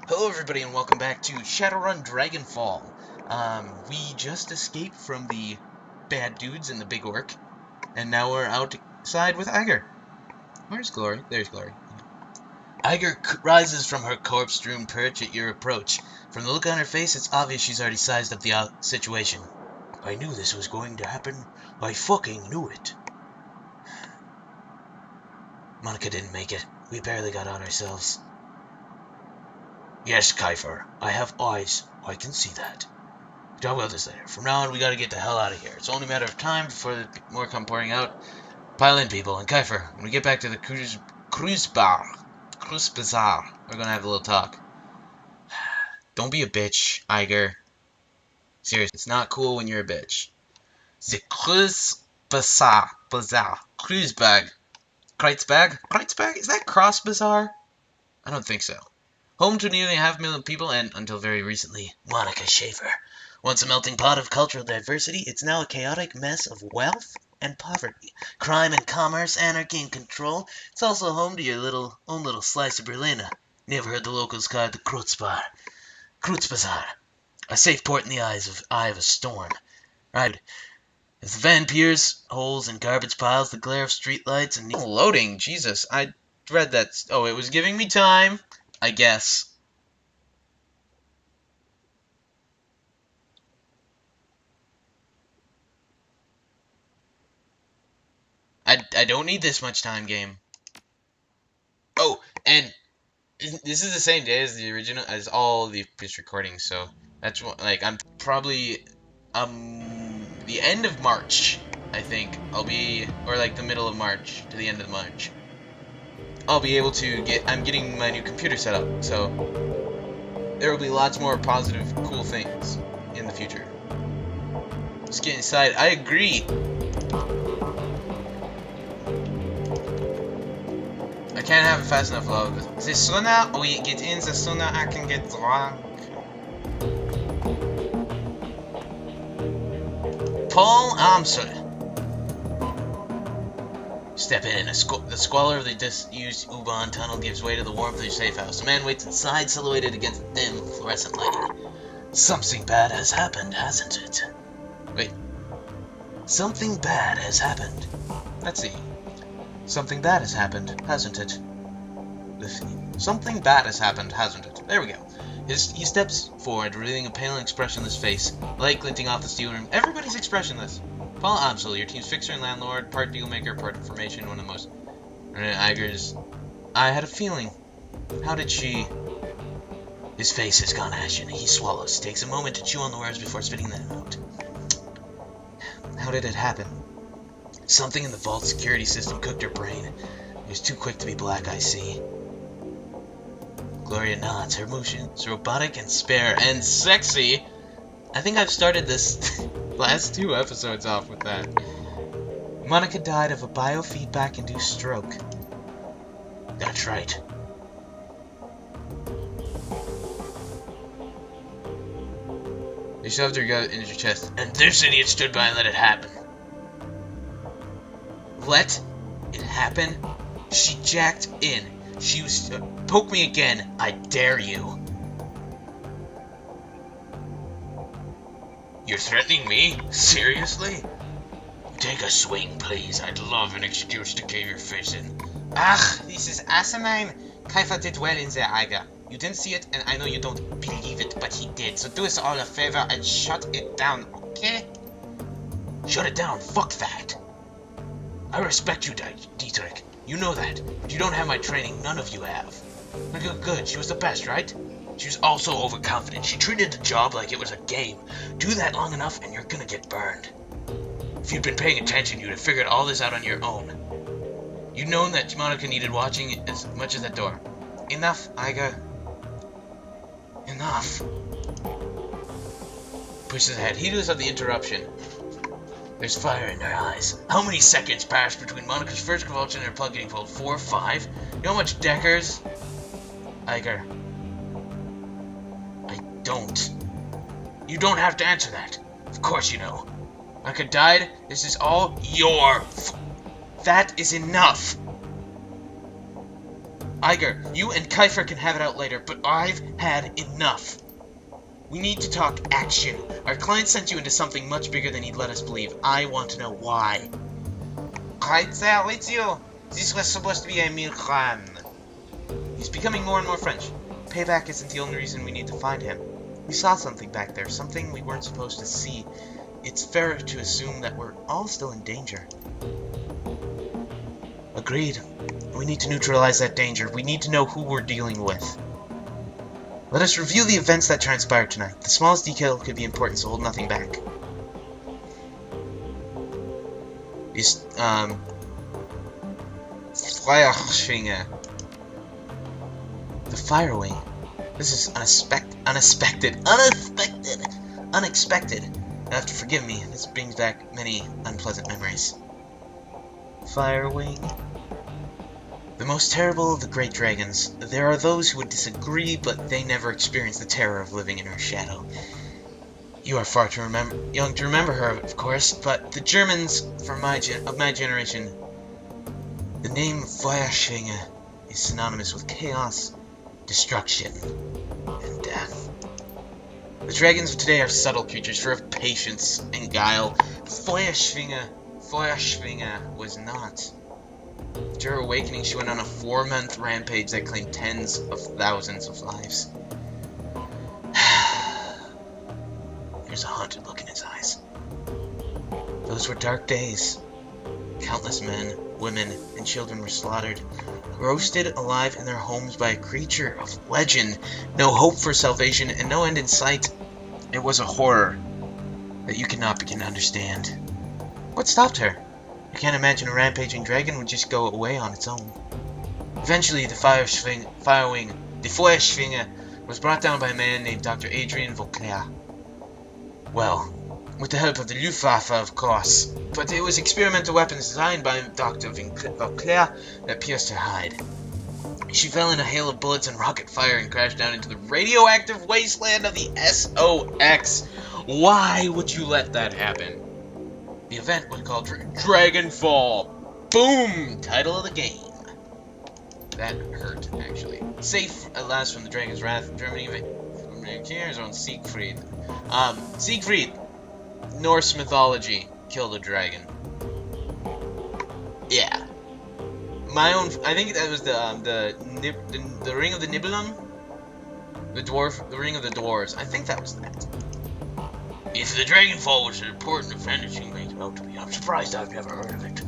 Hello everybody and welcome back to Shadowrun Dragonfall. We just escaped from the bad dudes in the big orc, and now we're outside with Iger. Where's Glory? There's Glory. Iger rises from her corpse-strewn perch at your approach. From the look on her face, it's obvious she's already sized up the situation. I knew this was going to happen. I fucking knew it. Monica didn't make it. We barely got out ourselves. Yes, Kiefer, I have eyes. I can see that. Talk about this later. From now on, we gotta get the hell out of here. It's only a matter of time before more come pouring out. Pile in, people. And Kiefer, when we get back to the Kreuzbasar, we're gonna have a little talk. Don't be a bitch, Iger. Seriously, it's not cool when you're a bitch. The Kreuzbasar. Kreuzbasar. Kreuzbasar? Is that Kreuzbasar? I don't think so. Home to nearly 500,000 people and, until very recently, Monica Schaefer. Once a melting pot of cultural diversity, it's now a chaotic mess of wealth and poverty, crime and commerce, anarchy and control. It's also home to your own little slice of Berlin. Never heard the locals call it the Kreuzbasar. A safe port in the eye of a storm. Right. As the van peers, holes and garbage piles, the glare of streetlights and... Loading, Jesus, I read that... Oh, it was giving me time. I guess. I don't need this much time, game. Oh, and this is the same day as the original, as all the previous recordings, so that's what, like, I'm probably, the end of March, I think, I'll be, or like the middle of March to the end of March. I'll be able to I'm getting my new computer set up, so there will be lots more positive, cool things in the future. Just get inside. I agree. I can't have it fast enough, love. The sooner we get in, the sooner I can get drunk. Paul Armstrong. Step in. The squalor of the disused U-Bahn tunnel gives way to the warmth of your safe house. A man waits inside, silhouetted against a dim, fluorescent lighting. Something bad has happened, hasn't it? Wait. Something bad has happened. Let's see. Something bad has happened, hasn't it? Something bad has happened, hasn't it? There we go. He steps forward, revealing a pale and expressionless face. Light glinting off the steel room. Everybody's expressionless. Paul Amsel, your team's fixer and landlord, part deal maker, part information, one of the most... Iger's... I had a feeling. How did she... His face has gone ashen. He swallows, takes a moment to chew on the words before spitting them out. How did it happen? Something in the vault security system cooked her brain. It was too quick to be black, I see. Gloria nods, her motions robotic and spare and sexy. I think I've started this last 2 episodes off with that. Monica died of a biofeedback-induced stroke. That's right. They shoved her gut into her chest. And this idiot stood by and let it happen. Let it happen? She jacked in. She was... poke me again. I dare you. You're threatening me? Seriously? Take a swing, please. I'd love an excuse to cave your face in. Ach, this is asinine. Kiefer did well in there, Iger. You didn't see it, and I know you don't believe it, but he did. So do us all a favor and shut it down, okay? Shut it down? Fuck that. I respect you, Dietrich. You know that. But you don't have my training. None of you have. Good. She was the best, right? She was also overconfident. She treated the job like it was a game. Do that long enough and you're gonna get burned. If you'd been paying attention, you'd have figured all this out on your own. You'd known that Monica needed watching as much as that door. Enough, Iger. Enough. Pushes ahead, heedless of the interruption. There's fire in her eyes. How many seconds passed between Monica's first convulsion and her plug getting pulled? 4 or 5? You know how much Deckers? Iger. I don't. You don't have to answer that. Of course you know. Monica died. This is all your... That is enough. Iger, you and Kiefer can have it out later, but I've had enough. We need to talk action. Our client sent you into something much bigger than he'd let us believe. I want to know why. Right there with you. This was supposed to be a milkran. He's becoming more and more French. Payback isn't the only reason we need to find him. We saw something back there, something we weren't supposed to see. It's fair to assume that we're all still in danger. Agreed. We need to neutralize that danger. We need to know who we're dealing with. Let us review the events that transpired tonight. The smallest detail could be important, so hold nothing back. Feuerschwinge. The Firewing. This is unexpected. You'll have to forgive me. This brings back many unpleasant memories. Firewing. The most terrible of the great dragons. There are those who would disagree, but they never experienced the terror of living in her shadow. You are far too young to remember her, of course, but the Germans of my generation, the name Feuerschwinge is synonymous with chaos, destruction, and death. The dragons of today are subtle creatures full of patience and guile. Feuerschwinge was not. After her awakening, she went on a 4-month rampage that claimed tens of thousands of lives. There's a haunted look in his eyes. Those were dark days. Countless men, women, and children were slaughtered, roasted alive in their homes by a creature of legend. No hope for salvation and no end in sight. It was a horror that you cannot begin to understand. What stopped her? I can't imagine a rampaging dragon would just go away on its own. Eventually, the Feuerschwinge was brought down by a man named Dr. Adrian Vauclair. Well, with the help of the Luftwaffe, of course. But it was experimental weapons designed by Dr. Vauclair that pierced her hide. She fell in a hail of bullets and rocket fire and crashed down into the radioactive wasteland of the SOX. Why would you let that happen? The event was called Dragonfall. Boom! Title of the game. That hurt, actually. Safe at last from the dragon's wrath. Germany cares on Siegfried. Siegfried, Norse mythology, killed a dragon. Yeah. My own. I think that was the Ring of the Nibelung. The Ring of the Dwarves. I think that was that. If the Dragonfall was an important event as you made out to be, I'm surprised I've never heard of it.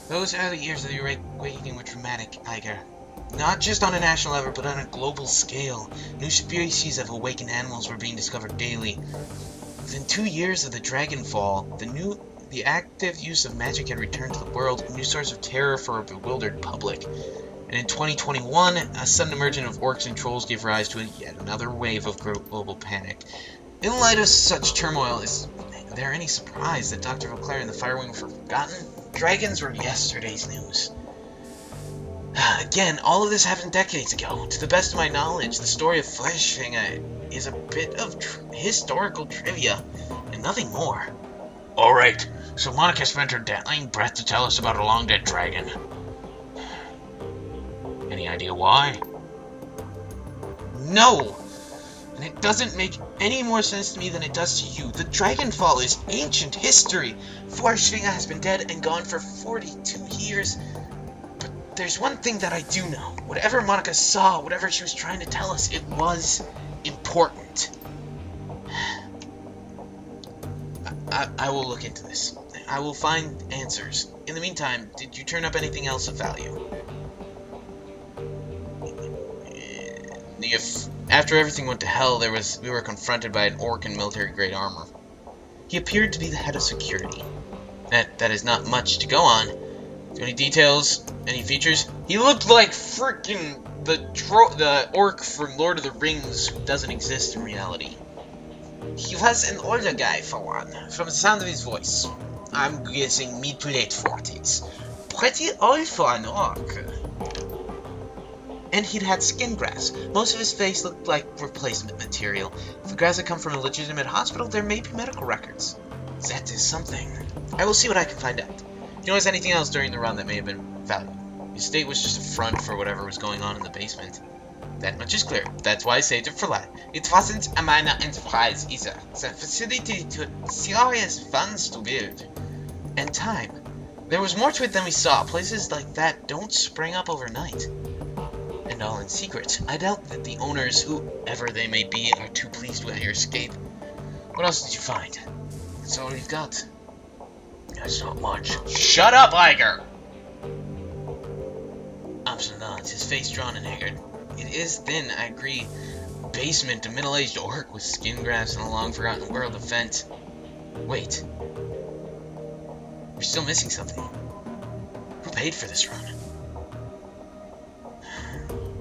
Those early years of the awakening were dramatic, Iger. Not just on a national level, but on a global scale. New species of awakened animals were being discovered daily. Within 2 years of the Dragonfall, the active use of magic had returned to the world, a new source of terror for a bewildered public. And in 2021, a sudden emergence of orcs and trolls gave rise to yet another wave of global panic. In light of such turmoil, is there any surprise that Dr. Vauclair and the Firewing were forgotten? Dragons were yesterday's news. Again, all of this happened decades ago. To the best of my knowledge, the story of Feuerschwinge is a bit of historical trivia, and nothing more. Alright, so Monica spent her dying breath to tell us about a long-dead dragon. Any idea why? No! And it doesn't make any more sense to me than it does to you. The Dragonfall is ancient history. Feuerschwinge has been dead and gone for 42 years. But there's one thing that I do know. Whatever Monica saw, whatever she was trying to tell us, it was important. I will look into this. I will find answers. In the meantime, did you turn up anything else of value? After everything went to hell, we were confronted by an orc in military-grade armor. He appeared to be the head of security. That is not much to go on. Any details? Any features? He looked like freaking the orc from Lord of the Rings who doesn't exist in reality. He was an older guy, for one, from the sound of his voice. I'm guessing mid to late 40s. Pretty old for an orc. And he'd had skin grafts. Most of his face looked like replacement material. If the grafts had come from a legitimate hospital, there may be medical records. That is something. I will see what I can find out. Do you notice anything else during the run that may have been valuable? The estate was just a front for whatever was going on in the basement. That much is clear. That's why I saved it for life. It wasn't a minor enterprise either. The facility took serious funds to build. And time. There was more to it than we saw. Places like that don't spring up overnight. And all in secret. I doubt that the owners, whoever they may be, are too pleased with your escape. What else did you find? That's all you've got. That's not much. Shut up, Liger! Amson nods, his face drawn and haggard. It is thin, I agree. Basement, a middle-aged orc with skin grafts and a long-forgotten world of vent. Wait. We're still missing something. Who paid for this run?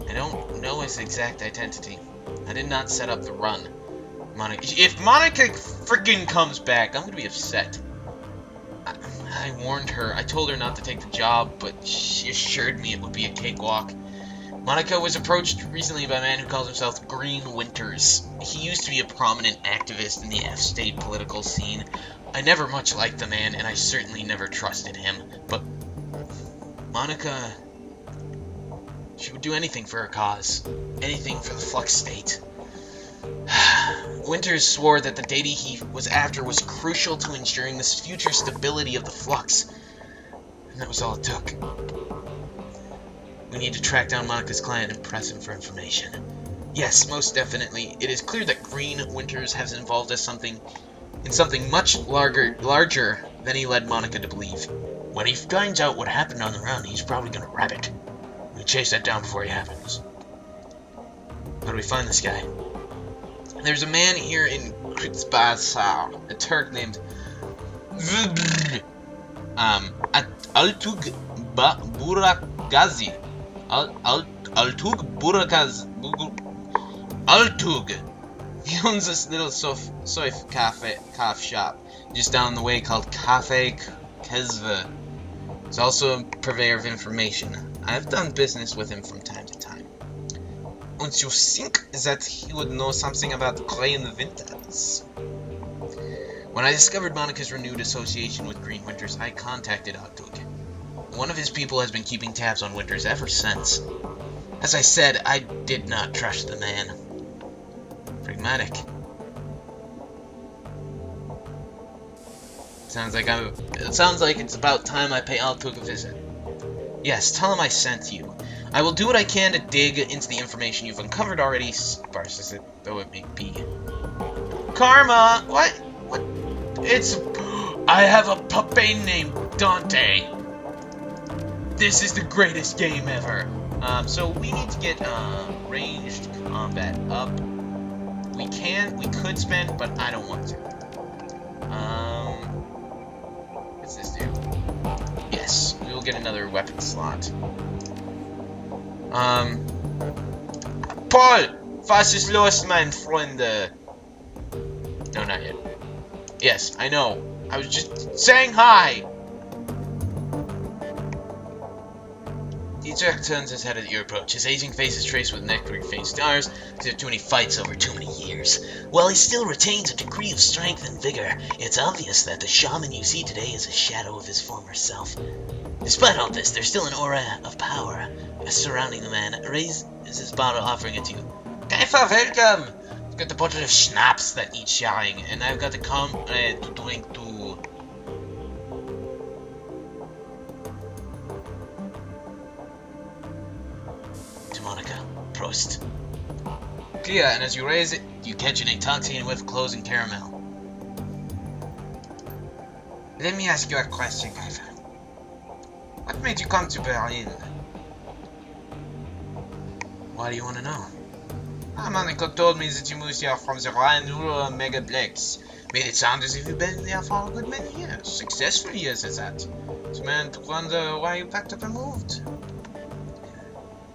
I don't know his exact identity. I did not set up the run. If Monica freaking comes back, I'm gonna be upset. I warned her. I told her not to take the job, but she assured me it would be a cakewalk. Monica was approached recently by a man who calls himself Green Winters. He used to be a prominent activist in the F-state political scene. I never much liked the man, and I certainly never trusted him. But Monica, she would do anything for her cause. Anything for the Flux State. Winters swore that the data he was after was crucial to ensuring the future stability of the Flux. And that was all it took. We need to track down Monica's client and press him for information. Yes, most definitely. It is clear that Green Winters has involved us in something much larger than he led Monica to believe. When he finds out what happened on the run, he's probably gonna wrap it. We chase that down before he happens. How do we find this guy? There's a man here in Kreuzbasar, a Turk named Altug Burakazi. Altug Burakaz. Altug. He owns this little soif cafe shop just down the way called Cafe Kezve. He's also a purveyor of information. I've done business with him from time to time. Don't you think that he would know something about Green Winters? When I discovered Monica's renewed association with Green Winters, I contacted Altug. One of his people has been keeping tabs on Winters ever since. As I said, I did not trust the man. Pragmatic. It sounds like it's about time I pay Altug a visit. Yes, tell him I sent you. I will do what I can to dig into the information you've uncovered already, sparse as it though it may be. Karma! What? It's... I have a puppy named Dante. This is the greatest game ever. So we need to get ranged combat up. We could spend, but I don't want to. What's this do? Yes, we will get another weapon slot. Paul! Was ist los, mein Freunde? No, not yet. Yes, I know. I was just saying hi! Dietrich turns his head at your approach. His aging face is traced with neck-faint scars. There are too many fights over too many years. While he still retains a degree of strength and vigor, it's obvious that the shaman you see today is a shadow of his former self. Despite all this, there's still an aura of power surrounding the man. Raises his bottle, offering it to you. Kaifa, welcome! I've got the bottle of schnapps that needs sharing, and I've got the to drink too. To Monica. Prost. Clear, and as you raise it, you catch an intoxicating whiff of cloves and caramel. Let me ask you a question, Kaifa. What made you come to Berlin? Why do you want to know? Monica told me that you moved here from the Rhine rural megaplex. Made it sound as if you've been there for a good many years. Successful years at that. So man to wonder why you packed up and moved.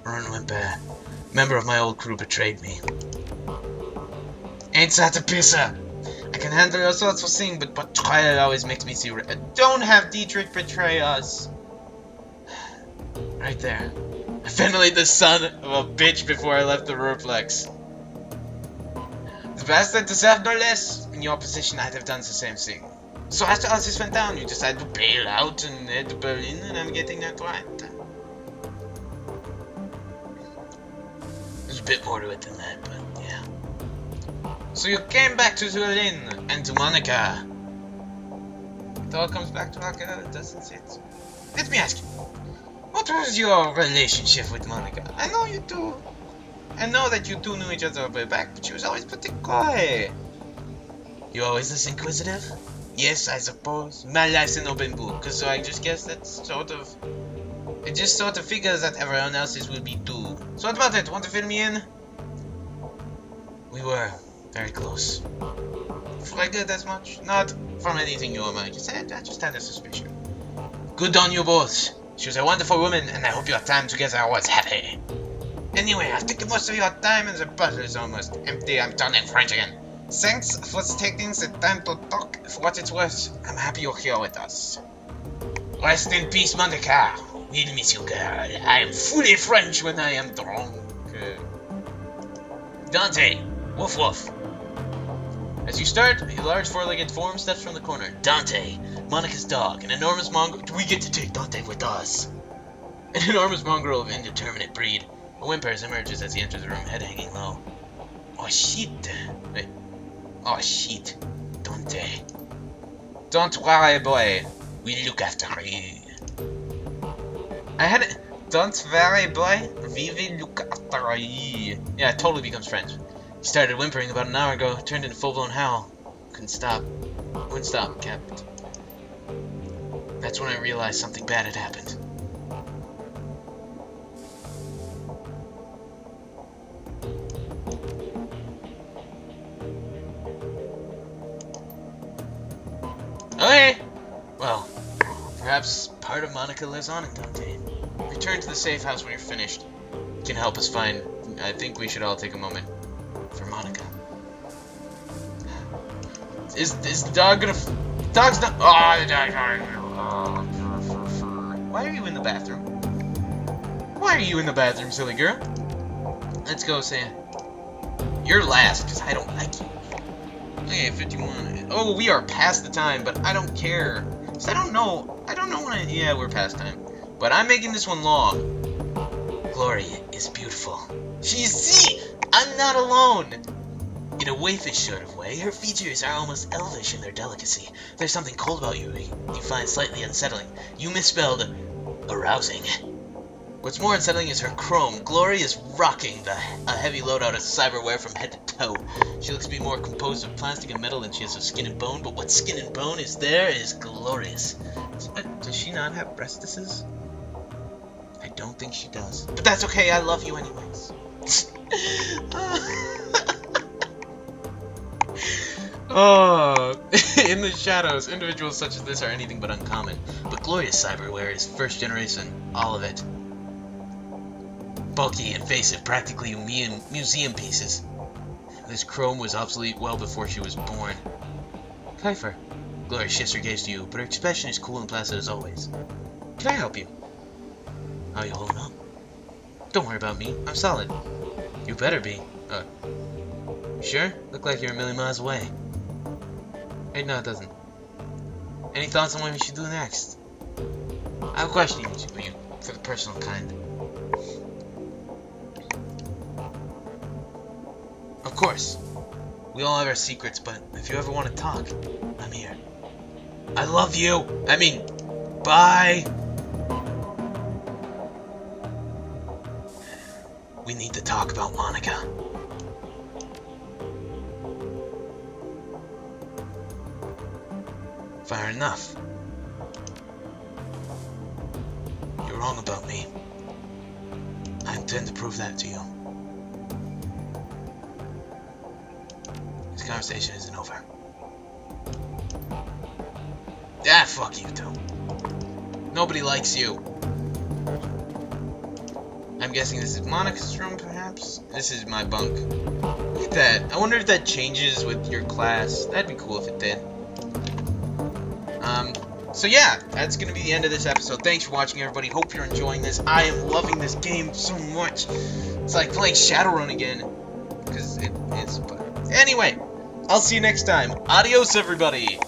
Ron Wimper, member of my old crew, betrayed me. Ain't that a pisser? I can handle all sorts of things, but betrayal always makes me see red. Don't have Dietrich betray us. Right there. I ventilate the son of a bitch before I left the Rurplex. The bastard deserved no less. In your position, I'd have done the same thing. So after all this went down, you decided to bail out and head to Berlin, and I'm getting that right. bit more to it than that, but yeah. So you came back to Zuelin and to Monica. It all comes back to Monica, doesn't it? Let me ask you, what was your relationship with Monica? I know you two. I know that you two knew each other way back, but she was always pretty coy. You always this inquisitive? Yes, I suppose. My life's an open book, so I just guess that's sort of... It just sort of figures that everyone else's will be too. So what about it? Want to fill me in? We were very close. Have I good as much? Not from anything you or I just said. I just had a suspicion. Good on you both. She was a wonderful woman, and I hope your time together was happy. Anyway, I've taken most of your time, and the bottle is almost empty. I'm turning French again. Thanks for taking the time to talk. For what it's worth, I'm happy you're here with us. Rest in peace, Monica. We'll miss you, girl. I am fully French when I am drunk. Dante, woof woof. As you start, a large four-legged form steps from the corner. Dante, Monica's dog, an enormous mongrel. We get to take Dante with us. An enormous mongrel of indeterminate breed. A whimpers emerges as he enters the room, head hanging low. Oh shit. Wait. Oh shit. Dante. Don't worry, boy. We'll look after you. I had it. Don't worry, boy. We will look after you. Yeah, it totally becomes French. He started whimpering about an hour ago, turned into full-blown howl. Couldn't stop. Wouldn't stop, kept. That's when I realized something bad had happened. Okay! Well, perhaps part of Monica lives on in Dante. Return to the safe house when you're finished. You can help us find... I think we should all take a moment for Monica. Is the dog gonna... Dog's not... Oh, the dog's not... Why are you in the bathroom? Why are you in the bathroom, silly girl? Let's go, Sam. You're last, because I don't like you. Okay, 51. Oh, we are past the time, but I don't care. Cause I don't know when I... Yeah, we're past time. But I'm making this one long. Gloria is beautiful. See, I'm not alone. In a waifish sort of way, her features are almost elvish in their delicacy. There's something cold about you find slightly unsettling. You misspelled arousing. What's more unsettling is her chrome. Gloria is rocking a heavy loadout of cyberware from head to toe. She looks to be more composed of plastic and metal than she is of skin and bone, but what skin and bone is there is glorious. Does she not have breastises? I don't think she does. But that's okay, I love you anyways. Oh, in the shadows, individuals such as this are anything but uncommon. But Gloria's cyberware is first generation, all of it. Bulky, invasive, practically museum pieces. This chrome was obsolete well before she was born. Kiefer. Gloria shifts her gaze to you, but her expression is cool and placid as always. Can I help you? How are you holding up? Don't worry about me. I'm solid. You better be. Sure? Look like you're a million miles away. Hey, no, it doesn't. Any thoughts on what we should do next? I have a question for you, for the personal kind. Of course. We all have our secrets, but if you ever want to talk, I'm here. I love you! I mean, bye! We need to talk about Monica. Fair enough. You're wrong about me. I intend to prove that to you. This conversation isn't over. Ah, fuck you two. Nobody likes you. I'm guessing this is Monica's room, perhaps? This is my bunk. Look at that. I wonder if that changes with your class. That'd be cool if it did. So yeah, that's going to be the end of this episode. Thanks for watching, everybody. Hope you're enjoying this. I am loving this game so much. It's like playing Shadowrun again. Because it is. But anyway, I'll see you next time. Adios, everybody.